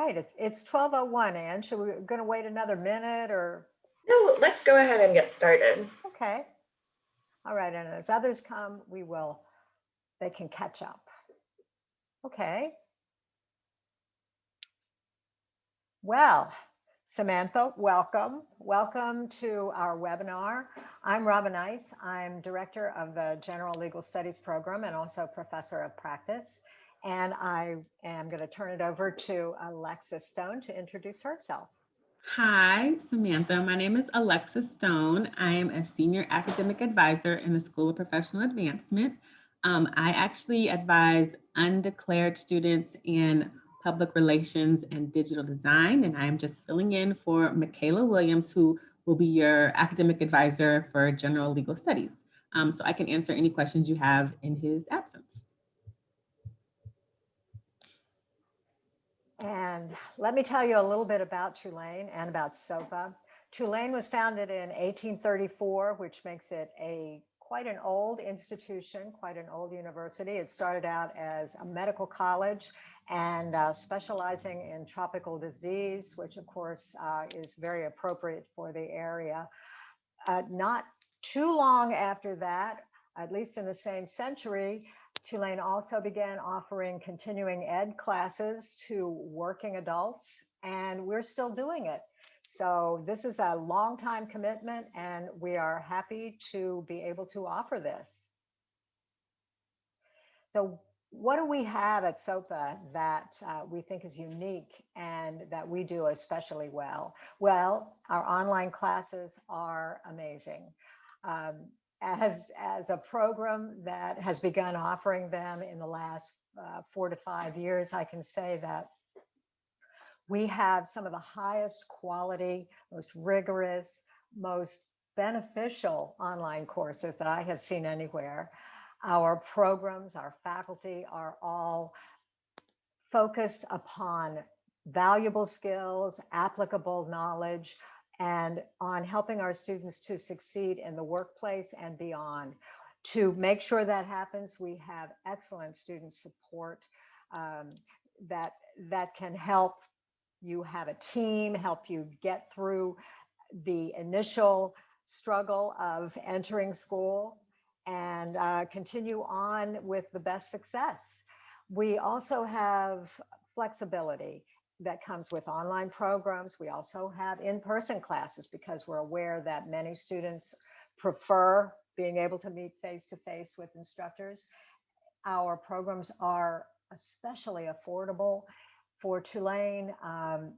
right, it's 12:01, Ann. Should we going to wait another minute or? No, let's go ahead and get started. Okay. All right, and as others come, they can catch up. Okay. Well, Samantha, welcome. Welcome to our webinar. I'm Robin Ice. I'm director of the General Legal Studies program and also professor of practice. And I am going to turn it over to Alexis Stone to introduce herself. Hi, Samantha. My name is Alexis Stone. I am a senior academic advisor in the School of Professional Advancement. I actually advise undeclared students in public relations and digital design, and I'm just filling in for Michaela Williams, who will be your academic advisor for general legal studies. So I can answer any questions you have in his absence. And let me tell you a little bit about Tulane and about SOPA. Tulane was founded in 1834, which makes it quite an old institution, quite an old university. It started out as a medical college and specializing in tropical disease, which of course is very appropriate for the area. Not too long after that, at least in the same century, Tulane also began offering continuing ed classes to working adults, and we're still doing it. So this is a long time commitment, and we are happy to be able to offer this. So what do we have at SOPA that we think is unique and that we do especially well? Well, our online classes are amazing. As a program that has begun offering them in the last 4 to 5 years, I can say that we have some of the highest quality, most rigorous, most beneficial online courses that I have seen anywhere. Our programs, our faculty are all focused upon valuable skills, applicable knowledge, and on helping our students to succeed in the workplace and beyond. To make sure that happens, we have excellent student support that can help you have a team, help you get through the initial struggle of entering school and continue on with the best success. We also have flexibility that comes with online programs. We also have in-person classes because we're aware that many students prefer being able to meet face-to-face with instructors. Our programs are especially affordable. For Tulane,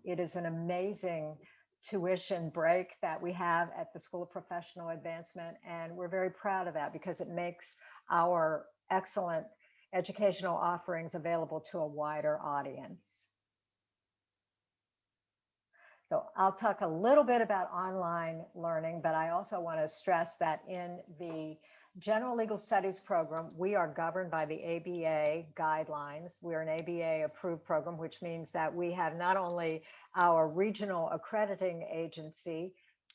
it is an amazing tuition break that we have at the School of Professional Advancement, and we're very proud of that because it makes our excellent educational offerings available to a wider audience. So I'll talk a little bit about online learning, but I also want to stress that in the General Legal Studies program, we are governed by the ABA guidelines. We're an ABA approved program, which means that we have not only our regional accrediting agency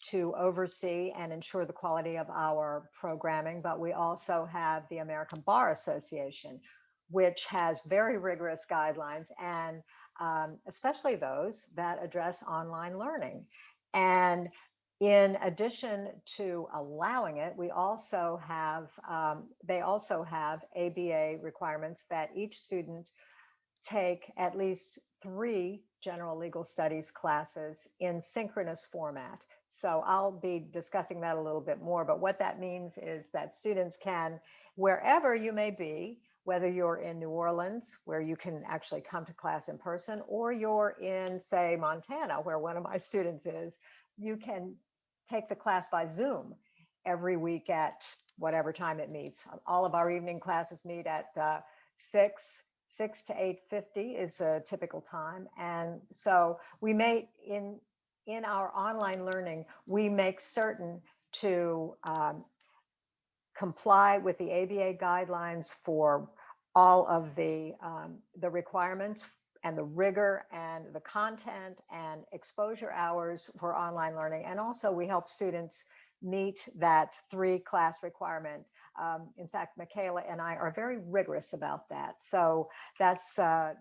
to oversee and ensure the quality of our programming, but we also have the American Bar Association, which has very rigorous guidelines and especially those that address online learning. And in addition to allowing it, we also have, they also have ABA requirements that each student take at least 3 general legal studies classes in synchronous format. So I'll be discussing that a little bit more, but what that means is that students can, wherever you may be, whether you're in New Orleans, where you can actually come to class in person, or you're in, say, Montana, where one of my students is, you can take the class by Zoom every week at whatever time it meets. All of our evening classes meet at 6 to 8:50 is a typical time. And so we make in our online learning, we make certain to comply with the ABA guidelines for all of the requirements and the rigor and the content and exposure hours for online learning. And also we help students meet that 3-class requirement. In fact, Michaela and I are very rigorous about that. So that's a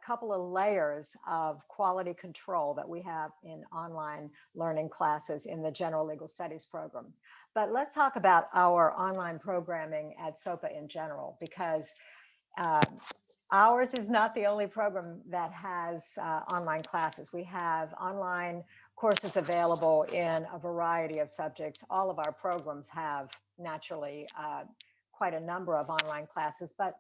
couple of layers of quality control that we have in online learning classes in the General Legal Studies program. But let's talk about our online programming at SOPA in general, because ours is not the only program that has online classes. We have online courses available in a variety of subjects. All of our programs have naturally quite a number of online classes, but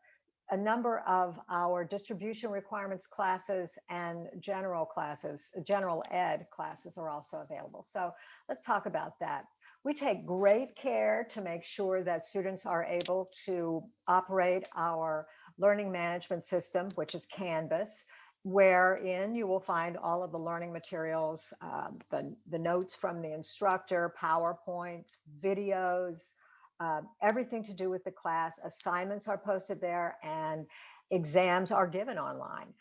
a number of our distribution requirements classes and general classes, general ed classes are also available. So let's talk about that. We take great care to make sure that students are able to operate our learning management system, which is Canvas, wherein you will find all of the learning materials, the notes from the instructor, PowerPoint, videos, everything to do with the class. Assignments are posted there and exams are given online.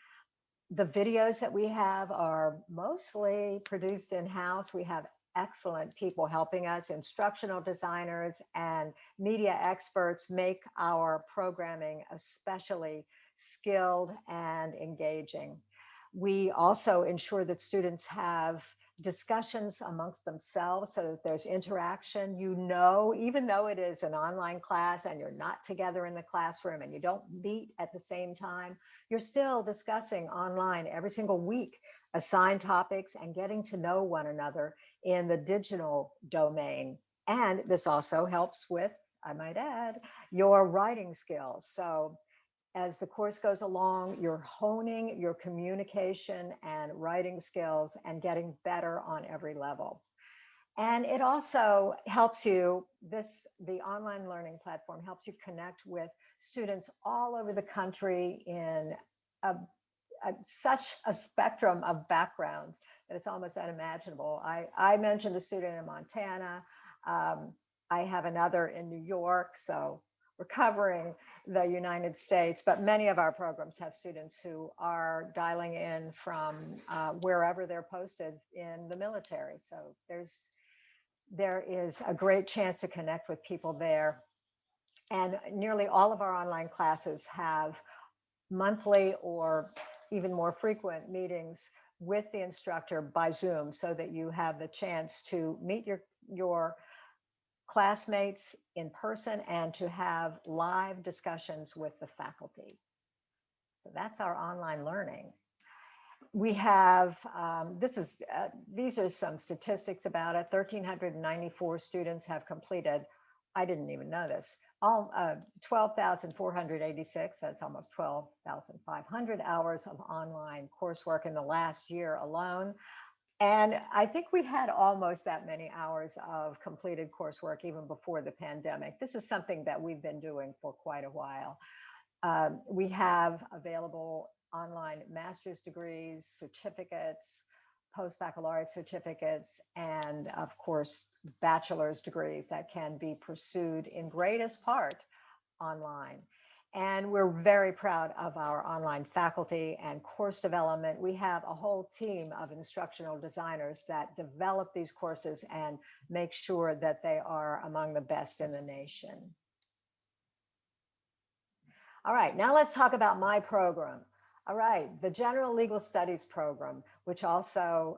The videos that we have are mostly produced in-house. We have excellent people helping us, instructional designers and media experts make our programming especially skilled and engaging. We also ensure that students have discussions amongst themselves so that there's interaction. You know, even though it is an online class and you're not together in the classroom and you don't meet at the same time, you're still discussing online every single week assigned topics and getting to know one another in the digital domain. And this also helps with, I might add, your writing skills. So as the course goes along, you're honing your communication and writing skills and getting better on every level. And it also helps you, the online learning platform helps you connect with students all over the country in such a spectrum of backgrounds that it's almost unimaginable. I mentioned a student in Montana. I have another in New York. So we're covering the United States, but many of our programs have students who are dialing in from wherever they're posted in the military. So there is a great chance to connect with people there. And nearly all of our online classes have monthly or even more frequent meetings with the instructor by Zoom so that you have the chance to meet your classmates in person and to have live discussions with the faculty. So that's our online learning. We have, these are some statistics about it. 1,394 students have completed, I didn't even know this, all 12,486, that's almost 12,500 hours of online coursework in the last year alone. And I think we had almost that many hours of completed coursework even before the pandemic. This is something that we've been doing for quite a while. We have available online master's degrees, certificates, post-baccalaureate certificates, and of course, bachelor's degrees that can be pursued in greatest part online. And we're very proud of our online faculty and course development. We have a whole team of instructional designers that develop these courses and make sure that they are among the best in the nation. All right, now let's talk about my program. All right, the General Legal Studies program, which also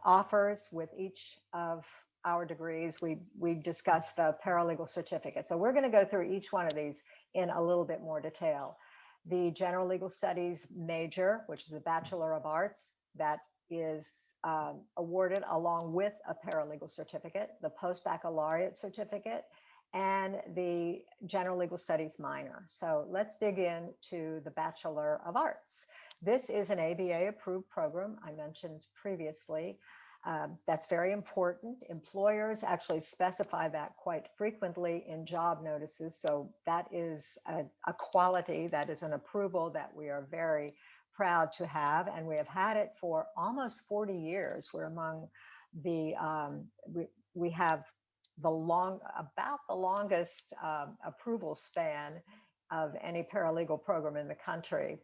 offers with each of our degrees, we discussed the paralegal certificate. So we're going to go through each one of these in a little bit more detail. The General Legal Studies major, which is a Bachelor of Arts, that is awarded along with a paralegal certificate, the post-baccalaureate certificate, and the General Legal Studies minor. So let's dig into the Bachelor of Arts. This is an ABA approved program I mentioned previously. That's very important. Employers actually specify that quite frequently in job notices. So that is a quality, that is an approval that we are very proud to have. And we have had it for almost 40 years. We're among the, we have about the longest approval span of any paralegal program in the country.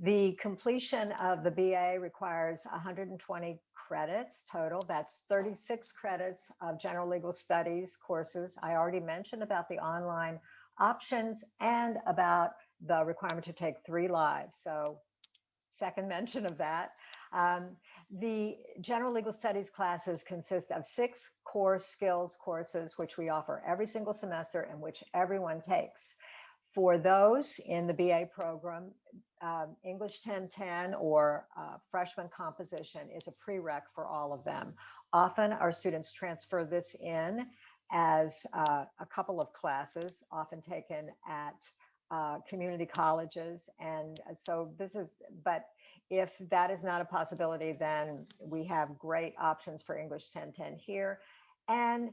The completion of the BA requires 120 credits total. That's 36 credits of general legal studies courses. I already mentioned about the online options and about the requirement to take 3 lives. So second mention of that. Um, the general legal studies classes consist of 6 core skills courses, which we offer every single semester and which everyone takes. For those in the BA program, English 1010 or freshman composition is a prereq for all of them. Often our students transfer this in as a couple of classes, often taken at community colleges. And so this is, but if that is not a possibility, then we have great options for English 1010 here. And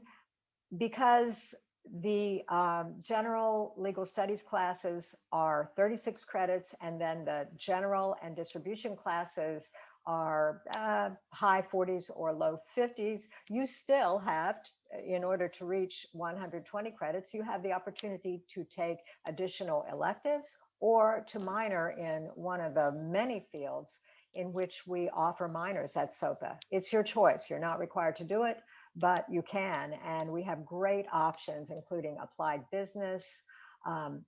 because the general legal studies classes are 36 credits, and then the general and distribution classes are high 40s or low 50s, you still have, in order to reach 120 credits, you have the opportunity to take additional electives or to minor in one of the many fields in which we offer minors at SOPA. It's your choice. You're not required to do it, but you can. And we have great options, including applied business,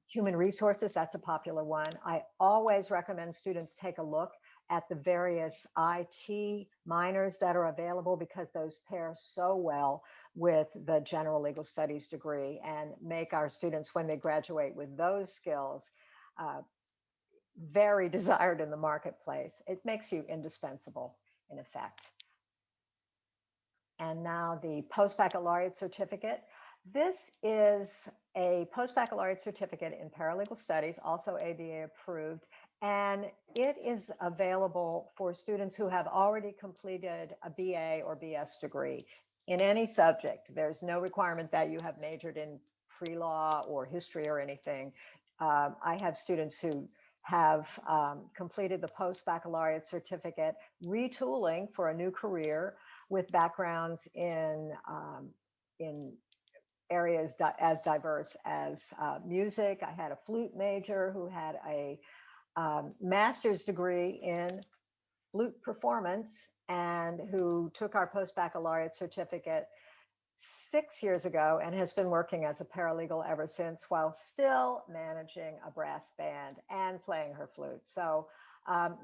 human resources. That's a popular one. I always recommend students take a look at the various IT minors that are available, because those pair so well with the general legal studies degree and make our students, when they graduate with those skills, very desired in the marketplace. It makes you indispensable, in effect. And now the post-baccalaureate certificate. This is a post-baccalaureate certificate in paralegal studies, also ABA approved, and it is available for students who have already completed a BA or BS degree in any subject. There's no requirement that you have majored in pre-law or history or anything. I have students who have completed the post-baccalaureate certificate, retooling for a new career, with backgrounds in areas as diverse as music. I had a flute major who had a master's degree in flute performance and who took our post-baccalaureate certificate 6 years ago and has been working as a paralegal ever since, while still managing a brass band and playing her flute. So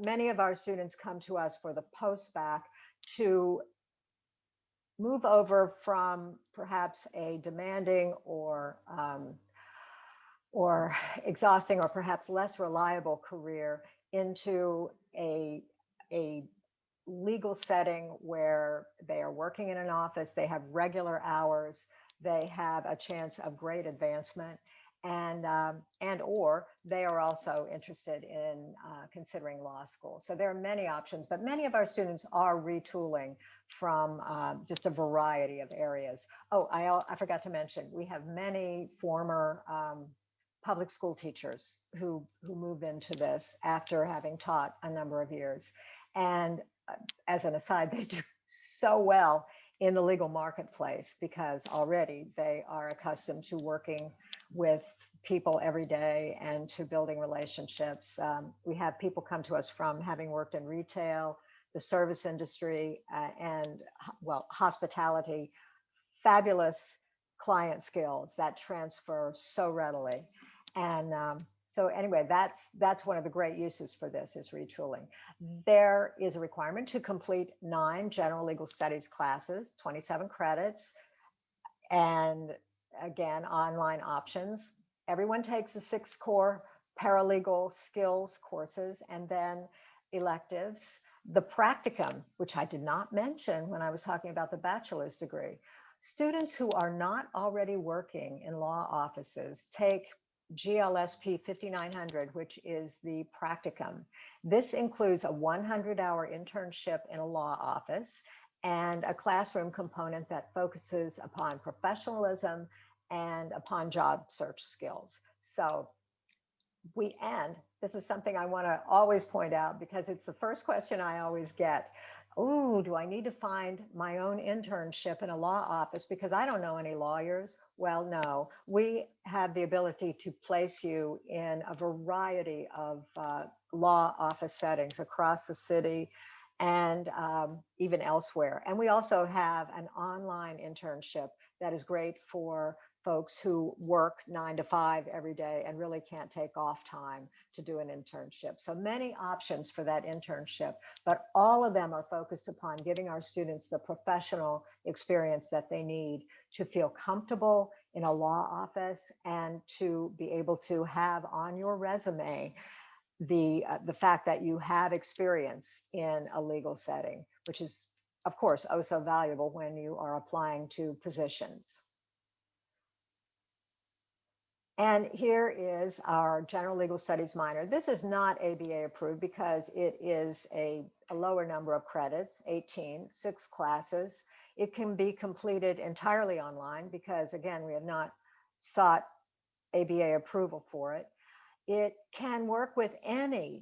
many of our students come to us for the post-bac to move over from perhaps a demanding or exhausting or perhaps less reliable career into a legal setting where they are working in an office, they have regular hours, they have a chance of great advancement, and or they are also interested in considering law school. So there are many options, but many of our students are retooling from just a variety of areas. Oh, I forgot to mention, we have many former public school teachers who move into this after having taught a number of years. And as an aside, they do so well in the legal marketplace because already they are accustomed to working with people every day and to building relationships. We have people come to us from having worked in retail, the service industry, and well, hospitality. Fabulous client skills that transfer so readily. And so anyway, that's one of the great uses for this, is retooling. There is a requirement to complete 9 general legal studies classes, 27 credits, and again, online options. Everyone takes the 6 core paralegal skills courses and then electives. The practicum, which I did not mention when I was talking about the bachelor's degree. Students who are not already working in law offices take GLSP 5900, which is the practicum. This includes a 100-hour internship in a law office and a classroom component that focuses upon professionalism and upon job search skills. So this is something I want to always point out because it's the first question I always get. Oh, do I need to find my own internship in a law office because I don't know any lawyers? Well, no, we have the ability to place you in a variety of law office settings across the city. and even elsewhere. And we also have an online internship that is great for folks who work 9 to 5 every day and really can't take off time to do an internship. So many options for that internship, but all of them are focused upon giving our students the professional experience that they need to feel comfortable in a law office and to be able to have on your resume the fact that you have experience in a legal setting, which is, of course, oh so valuable when you are applying to positions. And here is our general legal studies minor. This is not ABA approved because it is a lower number of credits, 18, 6 classes. It can be completed entirely online because, again, we have not sought ABA approval for it. It can work with any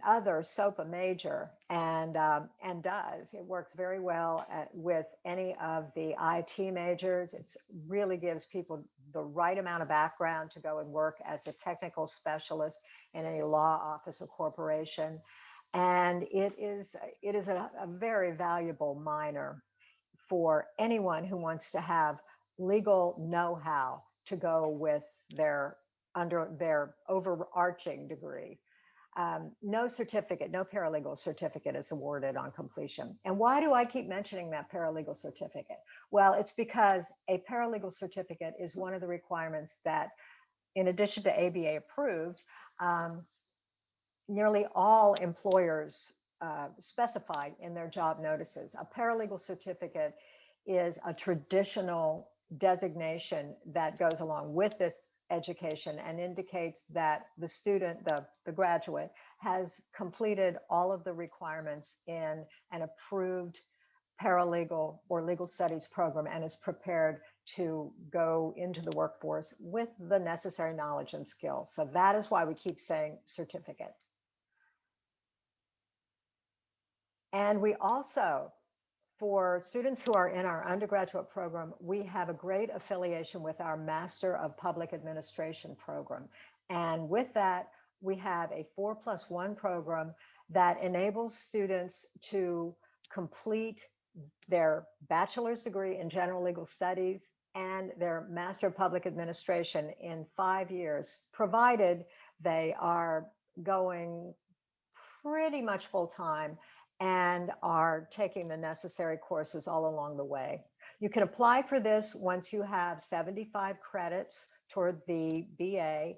other SOPA major and does. It works very well with any of the IT majors. It really gives people the right amount of background to go and work as a technical specialist in any law office or corporation. And it is a very valuable minor for anyone who wants to have legal know-how to go with their overarching degree. No certificate, no paralegal certificate is awarded on completion. And why do I keep mentioning that paralegal certificate? Well, it's because a paralegal certificate is one of the requirements that, in addition to ABA approved, nearly all employers specified in their job notices. A paralegal certificate is a traditional designation that goes along with this education and indicates that the student, the graduate, has completed all of the requirements in an approved paralegal or legal studies program and is prepared to go into the workforce with the necessary knowledge and skills. So that is why we keep saying certificate. And we also, for students who are in our undergraduate program, we have a great affiliation with our Master of Public Administration program. And with that, we have a 4+1 program that enables students to complete their bachelor's degree in general legal studies and their Master of Public Administration in 5 years, provided they are going pretty much full time and are taking the necessary courses all along the way. You can apply for this once you have 75 credits toward the BA.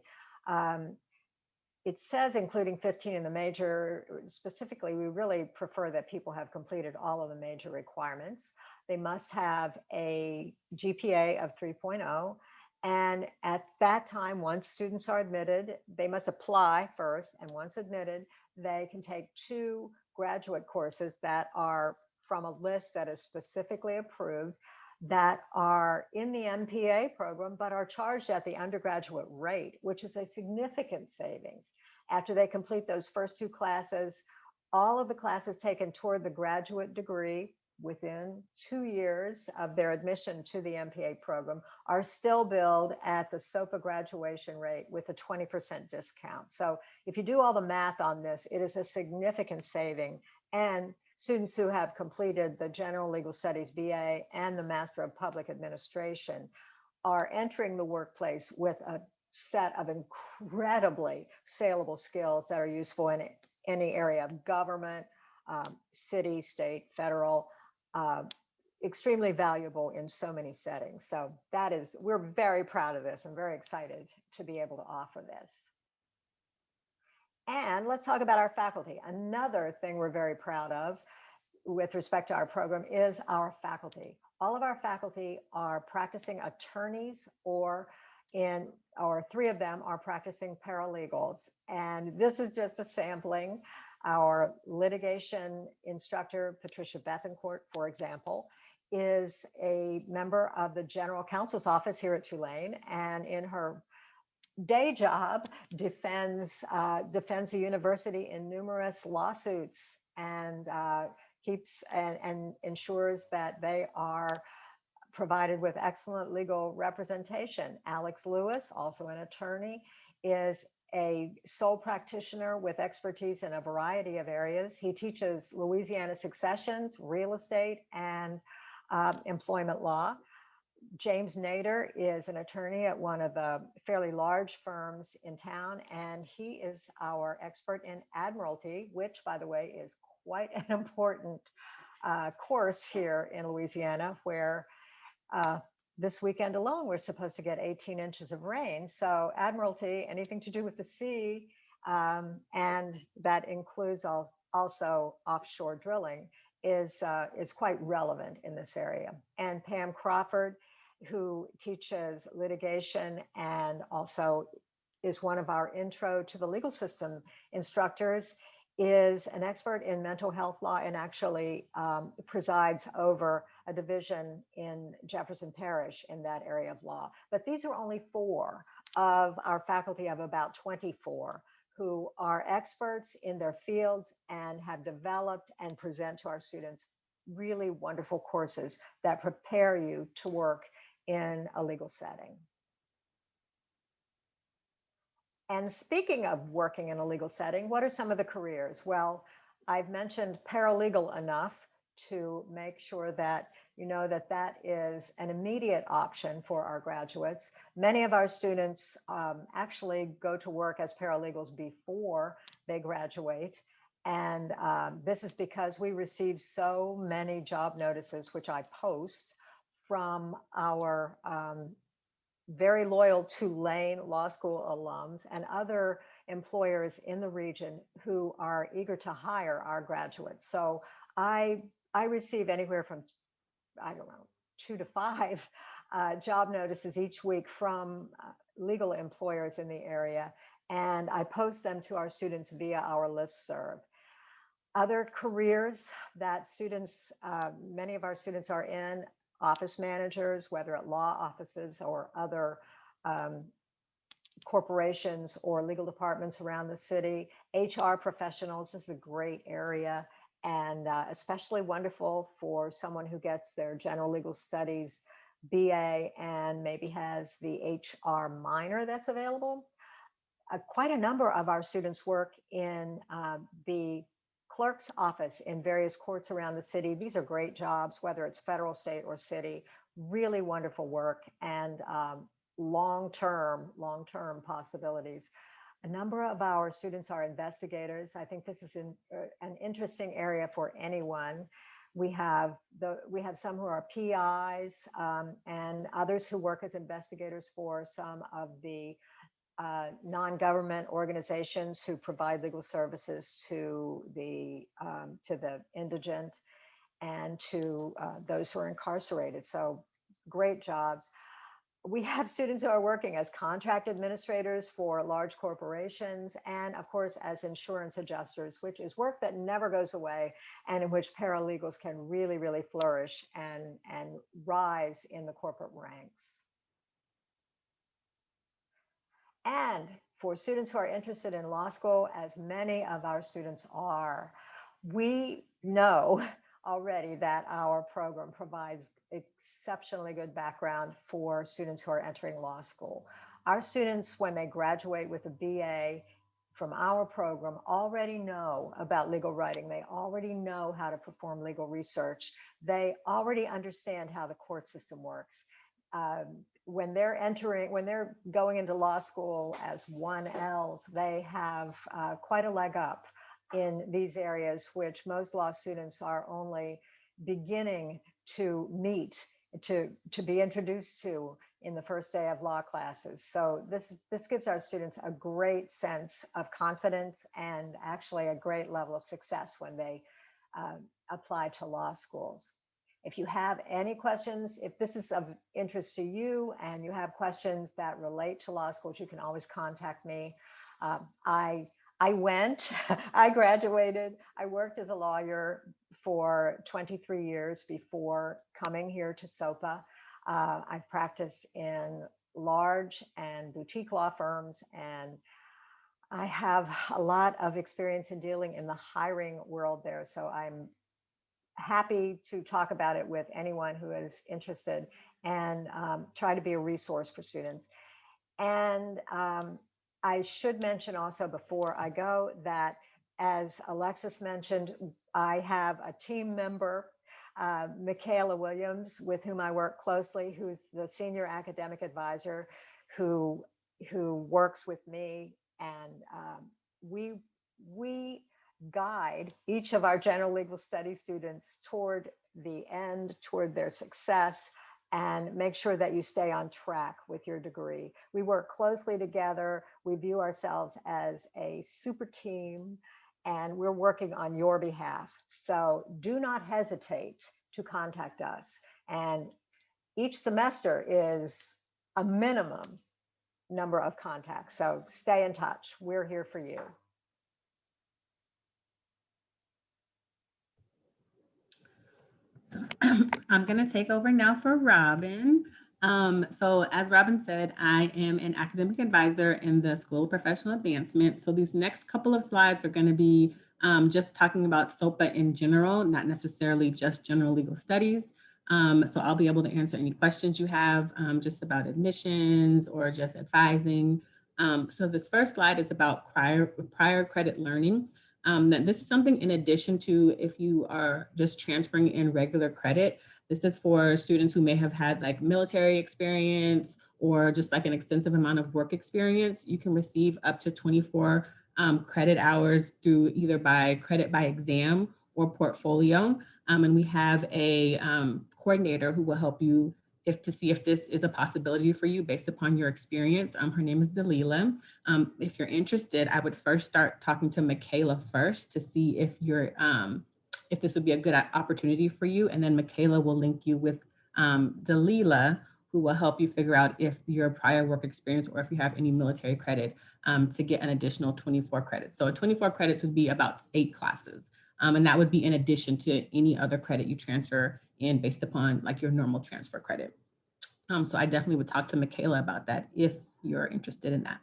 It says including 15 in the major. Specifically, we really prefer that people have completed all of the major requirements. They must have a GPA of 3.0. And at that time, once students are admitted, they must apply first. And once admitted, they can take 2 graduate courses that are from a list that is specifically approved, that are in the MPA program, but are charged at the undergraduate rate, which is a significant savings. After they complete those first 2 classes, all of the classes taken toward the graduate degree within 2 years of their admission to the MPA program are still billed at the SOPA graduation rate with a 20% discount. So if you do all the math on this, it is a significant saving. And students who have completed the General Legal Studies BA and the Master of Public Administration are entering the workplace with a set of incredibly saleable skills that are useful in any area of government, city, state, federal, extremely valuable in so many settings. So that is, we're very proud of this and very excited to be able to offer this. And let's talk about our faculty. Another thing we're very proud of with respect to our program is our faculty. All of our faculty are practicing attorneys, or 3 of them are practicing paralegals. And this is just a sampling. Our litigation instructor, Patricia Bethencourt, for example, is a member of the general counsel's office here at Tulane, and in her day job defends the university in numerous lawsuits and keeps and ensures that they are provided with excellent legal representation. Alex Lewis, also an attorney, is a sole practitioner with expertise in a variety of areas. He teaches Louisiana successions, real estate, and employment law. James Nader is an attorney at one of the fairly large firms in town, and he is our expert in admiralty, which, by the way, is quite an important course here in Louisiana, where uh, this weekend alone, we're supposed to get 18 inches of rain. So admiralty, anything to do with the sea, and that includes also offshore drilling, is quite relevant in this area. And Pam Crawford, who teaches litigation and also is one of our intro to the legal system instructors, is an expert in mental health law and actually presides over a division in Jefferson Parish in that area of law. But these are only 4 of our faculty of about 24 who are experts in their fields and have developed and present to our students really wonderful courses that prepare you to work in a legal setting. And speaking of working in a legal setting, what are some of the careers? Well, I've mentioned paralegal enough to make sure that you know that that is an immediate option for our graduates. Many of our students actually go to work as paralegals before they graduate. And this is because we receive so many job notices, which I post from our very loyal Tulane Law School alums and other employers in the region who are eager to hire our graduates. So I receive anywhere from, I don't know, 2 to 5 job notices each week from legal employers in the area, and I post them to our students via our listserv. Other careers that students, many of our students are in: office managers, whether at law offices or other corporations or legal departments around the city. HR professionals, this is a great area, and especially wonderful for someone who gets their general legal studies BA and maybe has the HR minor that's available. Quite a number of our students work in the clerk's office in various courts around the city. These are great jobs, whether it's federal, state, or city. Really wonderful work and long-term possibilities. A number of our students are investigators. I think this is an interesting area for anyone. We have some who are PIs and others who work as investigators for some of the non-government organizations who provide legal services to the indigent and to those who are incarcerated. So great jobs. We have students who are working as contract administrators for large corporations and of course as insurance adjusters, which is work that never goes away and in which paralegals can really, really flourish and rise in the corporate ranks. And for students who are interested in law school, as many of our students are, we know already that our program provides exceptionally good background for students who are entering law school. Our students, when they graduate with a BA from our program, already know about legal writing. They already know how to perform legal research. They already understand how the court system works. When they're going into law school as 1Ls, they have quite a leg up in these areas, which most law students are only beginning to meet, to be introduced to in the first day of law classes. So this gives our students a great sense of confidence and actually a great level of success when they apply to law schools. If you have any questions, if this is of interest to you and you have questions that relate to law schools, you can always contact me. I graduated, I worked as a lawyer for 23 years before coming here to SOPA. I've practiced in large and boutique law firms, and I have a lot of experience in dealing in the hiring world there. So I'm happy to talk about it with anyone who is interested and try to be a resource for students. And I should mention also before I go that, as Alexis mentioned, I have a team member, Michaela Williams, with whom I work closely, who's the senior academic advisor, who works with me, and we guide each of our general legal studies students toward the end, toward their success, and make sure that you stay on track with your degree. We work closely together. We view ourselves as a super team, and we're working on your behalf. So do not hesitate to contact us. And each semester is a minimum number of contacts. So stay in touch. We're here for you. So I'm going to take over now for Robin. So as Robin said, I am an academic advisor in the School of Professional Advancement. So these next couple of slides are going to be just talking about SOPA in general, not necessarily just general legal studies. So I'll be able to answer any questions you have just about admissions or just advising. So this first slide is about prior credit learning. This is something in addition to if you are just transferring in regular credit. This is for students who may have had like military experience or just like an extensive amount of work experience. You can receive up to 24 credit hours through either by credit by exam or portfolio. And we have a coordinator who will help you to see if this is a possibility for you based upon your experience. Her name is Dalila. If you're interested, I would first start talking to Michaela first to see if you're if this would be a good opportunity for you, and then Michaela will link you with Dalila, who will help you figure out if your prior work experience or if you have any military credit to get an additional 24 credits. So 24 credits would be about 8 classes. And that would be in addition to any other credit you transfer in based upon like your normal transfer credit. So I definitely would talk to Michaela about that if you're interested in that.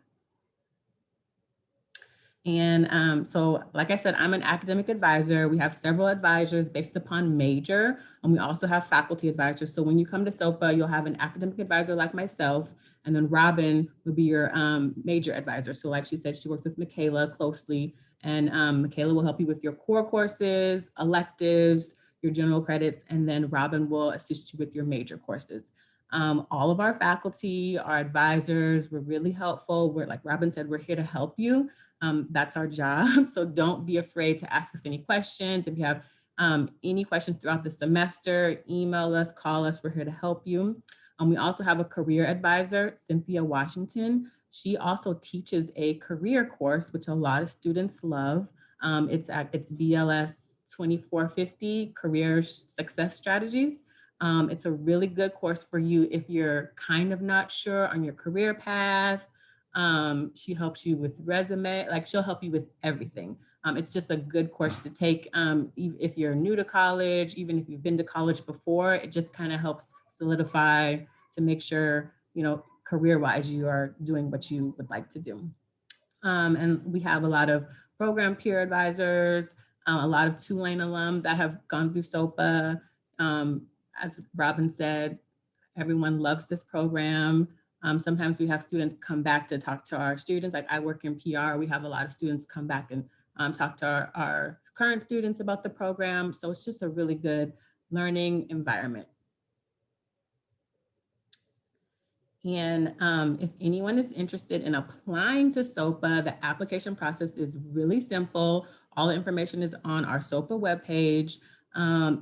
And so, like I said, I'm an academic advisor. We have several advisors based upon major, and we also have faculty advisors. So when you come to SOPA, you'll have an academic advisor like myself, and then Robin will be your major advisor. So like she said, she works with Michaela closely, and Michaela will help you with your core courses, electives, your general credits, and then Robin will assist you with your major courses. All of our faculty, our advisors, were really helpful. We're, like Robin said, we're here to help you. That's our job. So don't be afraid to ask us any questions. If you have any questions throughout the semester, email us, call us. We're here to help you. We also have a career advisor, Cynthia Washington. She also teaches a career course, which a lot of students love. It's BLS 2450, Career Success Strategies. It's a really good course for you if you're kind of not sure on your career path. She helps you with resume, like she'll help you with everything. It's just a good course to take if you're new to college, even if you've been to college before. It just kind of helps solidify to make sure, you know, career-wise, you are doing what you would like to do. And we have a lot of program peer advisors, a lot of Tulane alum that have gone through SOPA. As Robin said, everyone loves this program. Sometimes we have students come back to talk to our students. Like I work in PR, we have a lot of students come back and talk to our current students about the program. So it's just a really good learning environment. And if anyone is interested in applying to SOPA, the application process is really simple. All the information is on our SOPA webpage.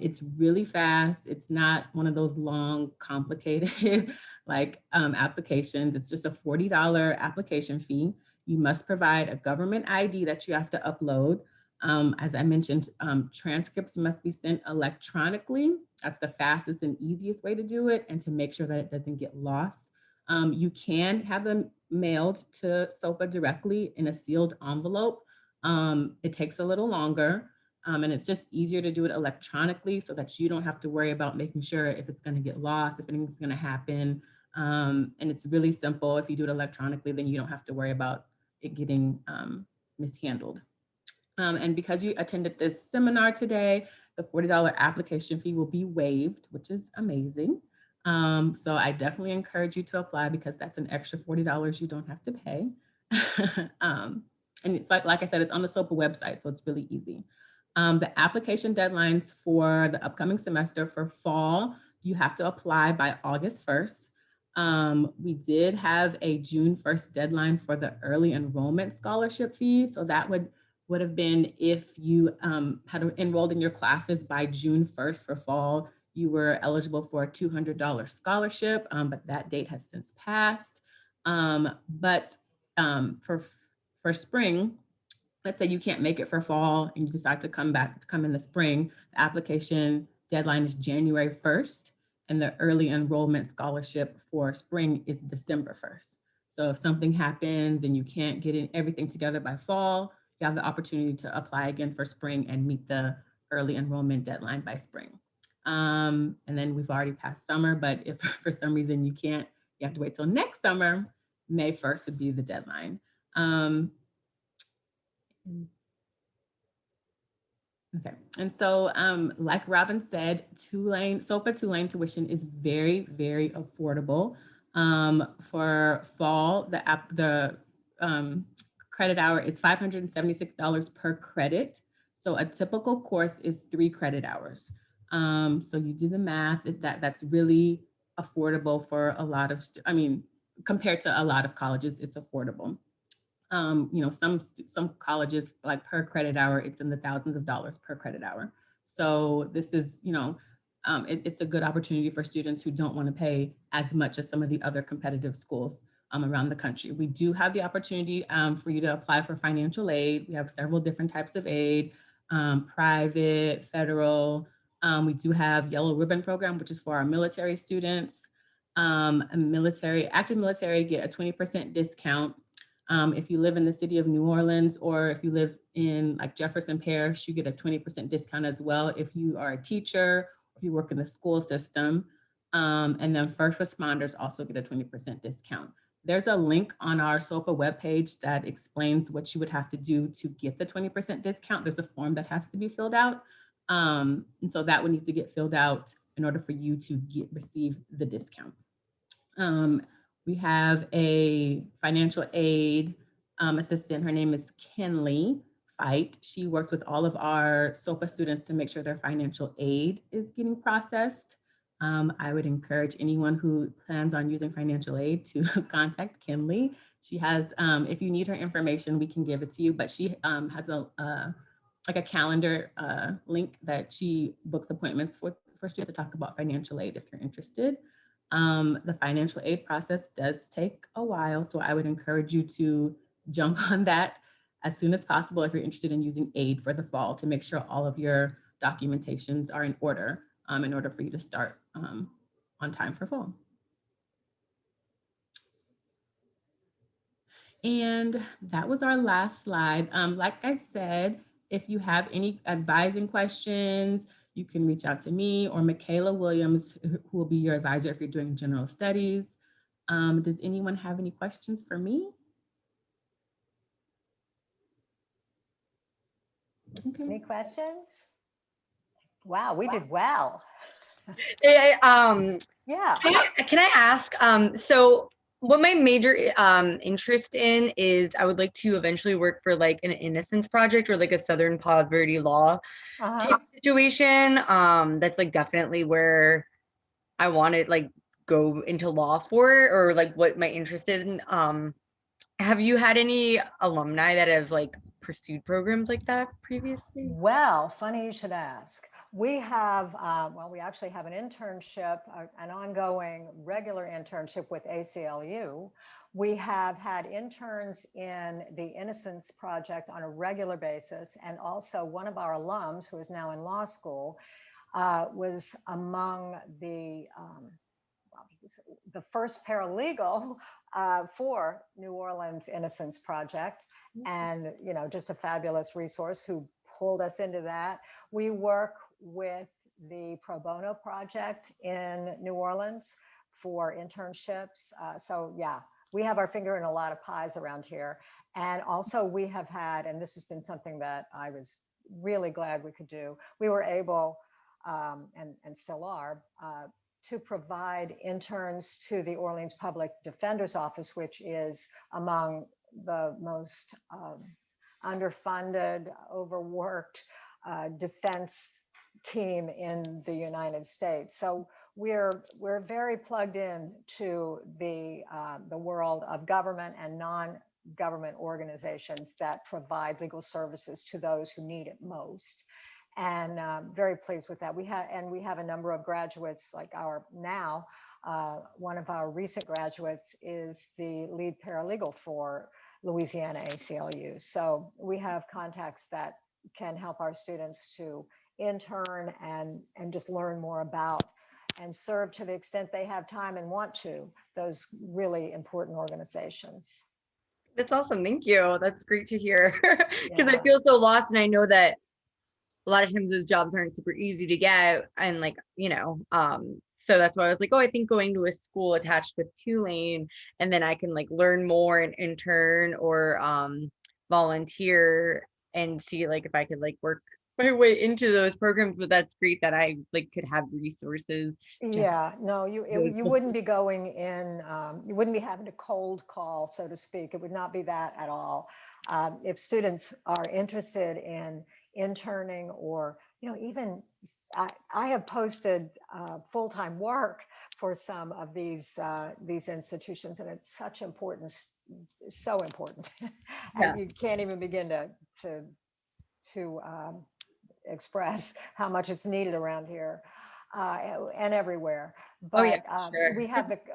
It's really fast. It's not one of those long, complicated like applications. It's just a $40 application fee. You must provide a government ID that you have to upload. As I mentioned, transcripts must be sent electronically. That's the fastest and easiest way to do it, and to make sure that it doesn't get lost. You can have them mailed to SOPA directly in a sealed envelope. It takes a little longer, and it's just easier to do it electronically so that you don't have to worry about making sure if it's going to get lost, if anything's going to happen. And it's really simple. If you do it electronically, then you don't have to worry about it getting mishandled. And because you attended this seminar today, the $40 application fee will be waived, which is amazing. So I definitely encourage you to apply because that's an extra $40 you don't have to pay. And it's like I said, it's on the SOPA website, so it's really easy. The application deadlines for the upcoming semester for fall, you have to apply by August 1st. We did have a June 1st deadline for the early enrollment scholarship fee. So that would have been if you had enrolled in your classes by June 1st for fall, you were eligible for a $200 scholarship, but that date has since passed. But for spring, let's say you can't make it for fall and you decide to come in the spring, the application deadline is January 1st, and the early enrollment scholarship for spring is December 1st. So if something happens and you can't get everything together by fall, you have the opportunity to apply again for spring and meet the early enrollment deadline by spring. And then we've already passed summer, but if for some reason you can't, you have to wait till next summer. May 1st would be the deadline. Okay, and so like Robin said, SOPA Tulane tuition is very, very affordable. For fall, the credit hour is $576 per credit. So a typical course is 3 credit hours. So you do the math, that's really affordable for a lot of, compared to a lot of colleges, it's affordable. Some colleges, like per credit hour, it's in the thousands of dollars per credit hour. So this is, it's a good opportunity for students who don't want to pay as much as some of the other competitive schools around the country. We do have the opportunity for you to apply for financial aid. We have several different types of aid, private, federal. We do have Yellow Ribbon Program, which is for our military students. Active military get a 20% discount. If you live in the city of New Orleans, or if you live in like Jefferson Parish, you get a 20% discount as well if you are a teacher, if you work in the school system. And then first responders also get a 20% discount. There's a link on our SOPA webpage that explains what you would have to do to get the 20% discount. There's a form that has to be filled out. And so that would need to get filled out in order for you to receive the discount. We have a financial aid assistant. Her name is Kenley Fight. She works with all of our SOPA students to make sure their financial aid is getting processed. I would encourage anyone who plans on using financial aid to contact Kenley. She has, if you need her information, we can give it to you, but she has a calendar link that she books appointments for students to talk about financial aid if you're interested. The financial aid process does take a while, so I would encourage you to jump on that as soon as possible if you're interested in using aid for the fall, to make sure all of your documentations are in order for you to start on time for fall. And that was our last slide. Like I said, if you have any advising questions, you can reach out to me or Michaela Williams, who will be your advisor if you're doing general studies. Does anyone have any questions for me? Okay. Any questions? Wow, we did well. Yeah. Can I ask, so what my major interest in is I would like to eventually work for like an innocence project or like a Southern poverty law type situation. That's like definitely where I want to like go into law for, or like what my interest is in. Have you had any alumni that have like pursued programs like that previously? Well, funny you should ask. We have, we actually have an internship, an ongoing regular internship with ACLU. We have had interns in the Innocence Project on a regular basis. And also one of our alums, who is now in law school, was among the first paralegal for New Orleans Innocence Project, and just a fabulous resource who pulled us into that. We work with the Pro Bono Project in New Orleans for internships. So yeah, we have our finger in a lot of pies around here. And also we have had, and this has been something that I was really glad we could do, we were able, and still are, to provide interns to the Orleans Public Defender's Office, which is among the most underfunded, overworked defense team in the United States. So we're very plugged in to the world of government and non-government organizations that provide legal services to those who need it most. And very pleased with that. We have a number of graduates like one of our recent graduates is the lead paralegal for Louisiana ACLU. So we have contacts that can help our students to intern and just learn more about and serve to the extent they have time and want to those really important organizations. That's awesome. Thank you. That's great to hear. Because I Yeah. feel so lost, and I know that a lot of times those jobs aren't super easy to get, and like, so that's why I was like, oh, I think going to a school attached with Tulane, and then I can like learn more and intern or volunteer and see like if I could like work my way into those programs. But that's great that I like could have resources to help Yeah, no, you those. wouldn't be going in, you wouldn't be having to cold call, so to speak. It would not be that at all. If students are interested in interning or, even I have posted full-time work for some of these institutions, and it's such important, so important. Yeah. You can't even begin to express how much it's needed around here and everywhere. Oh yeah, But sure.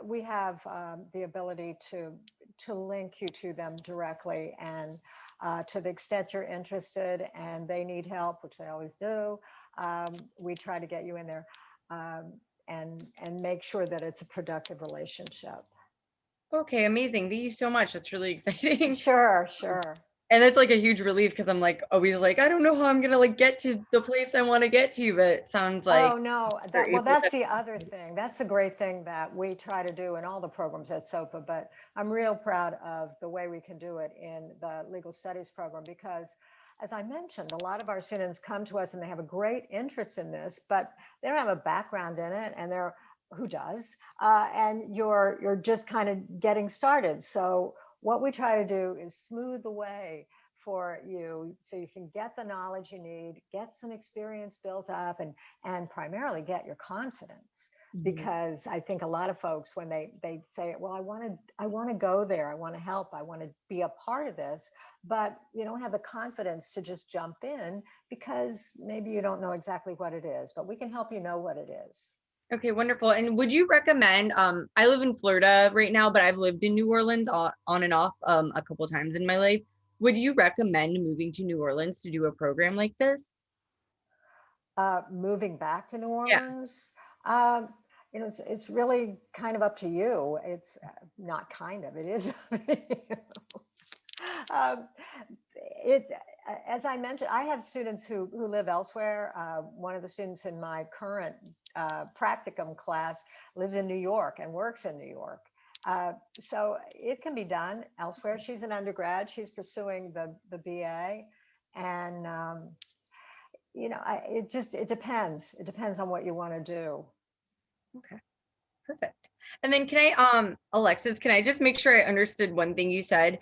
we have the ability to link you to them directly, and to the extent you're interested and they need help, which they always do, we try to get you in there and make sure that it's a productive relationship. Okay, amazing. Thank you so much. That's really exciting. Sure, sure. And it's like a huge relief because I'm like always like, I don't know how I'm gonna like get to the place I want to get to, but it sounds like Oh, no, they're able that's to. the other thing. That's the great thing that we try to do in all the programs at SOPA, but I'm real proud of the way we can do it in the legal studies program because, as I mentioned, a lot of our students come to us and they have a great interest in this, but they don't have a background in it, and who does? And you're just kind of getting started. So what we try to do is smooth the way for you so you can get the knowledge you need, get some experience built up, and primarily get your confidence. Because I think a lot of folks, when they say, well, I want to go there, I want to help, I want to be a part of this, but you don't have the confidence to just jump in because maybe you don't know exactly what it is, but we can help you know what it is. Okay, wonderful. And would you recommend, I live in Florida right now, but I've lived in New Orleans on and off a couple times in my life. Would you recommend moving to New Orleans to do a program like this? Moving back to New Yeah. Orleans, it's really kind of up to you. It's not kind of, it is. Up to you. It, as I mentioned, I have students who live elsewhere. One of the students in my current practicum class lives in New York and works in New York. So it can be done elsewhere. She's an undergrad. She's pursuing the BA, and it depends. It depends on what you want to do. Okay, perfect. And then can I, Alexis, can I just make sure I understood one thing you said?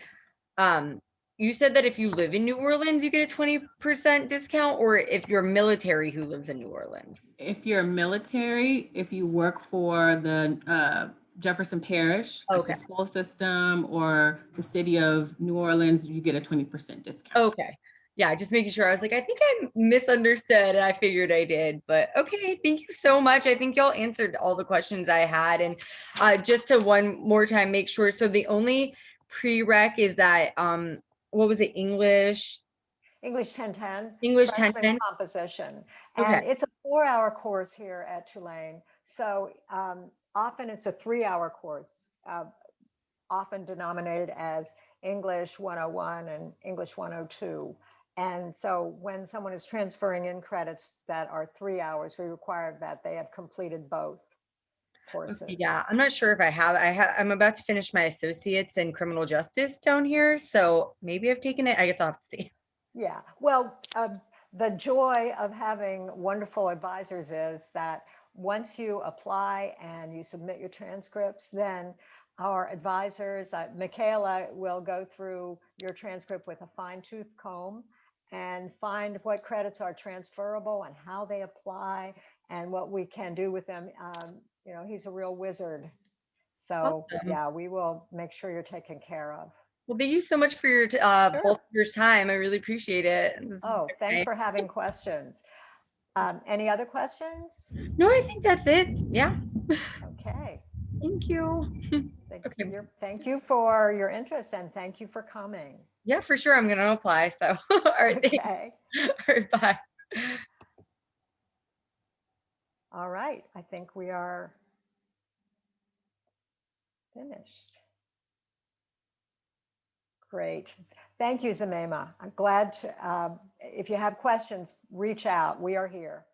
You said that if you live in New Orleans, you get a 20% discount, or if you're military who lives in New Orleans? If you're military, if you work for the Jefferson Parish, like the Okay. school system or the city of New Orleans, you get a 20% discount. Okay. Yeah, just making sure. I was like, I think I misunderstood, and I figured I did, but okay, thank you so much. I think y'all answered all the questions I had. And just to one more time make sure. So the only prereq is that what was it? English English 1010, English freshman 1010. composition. Okay. And it's a 4-hour course here at Tulane. So often it's a 3-hour course, often denominated as English 101 and English 102. And so when someone is transferring in credits that are 3 hours, we require that they have completed both courses. Okay, yeah, I'm not sure if I have. I'm about to finish my associates in criminal justice down here, so maybe I've taken it. I guess I'll have to see. Yeah, well, the joy of having wonderful advisors is that once you apply and you submit your transcripts, then our advisors, Michaela will go through your transcript with a fine-tooth comb and find what credits are transferable and how they apply and what we can do with them. He's a real wizard. So Awesome. yeah, we will make sure you're taken care of. Well, thank you so much for your Sure. both of your time. I really appreciate it. Oh, thanks for having questions. Any other questions? No, I think that's it. Yeah. Okay. Thank you. Okay. Thank you for your interest and thank you for coming. Yeah, for sure. I'm gonna apply. So, all right. Okay. All right. Bye. All right. I think we are finished. Great. Thank you, Zamema. I'm glad to, if you have questions, reach out. We are here.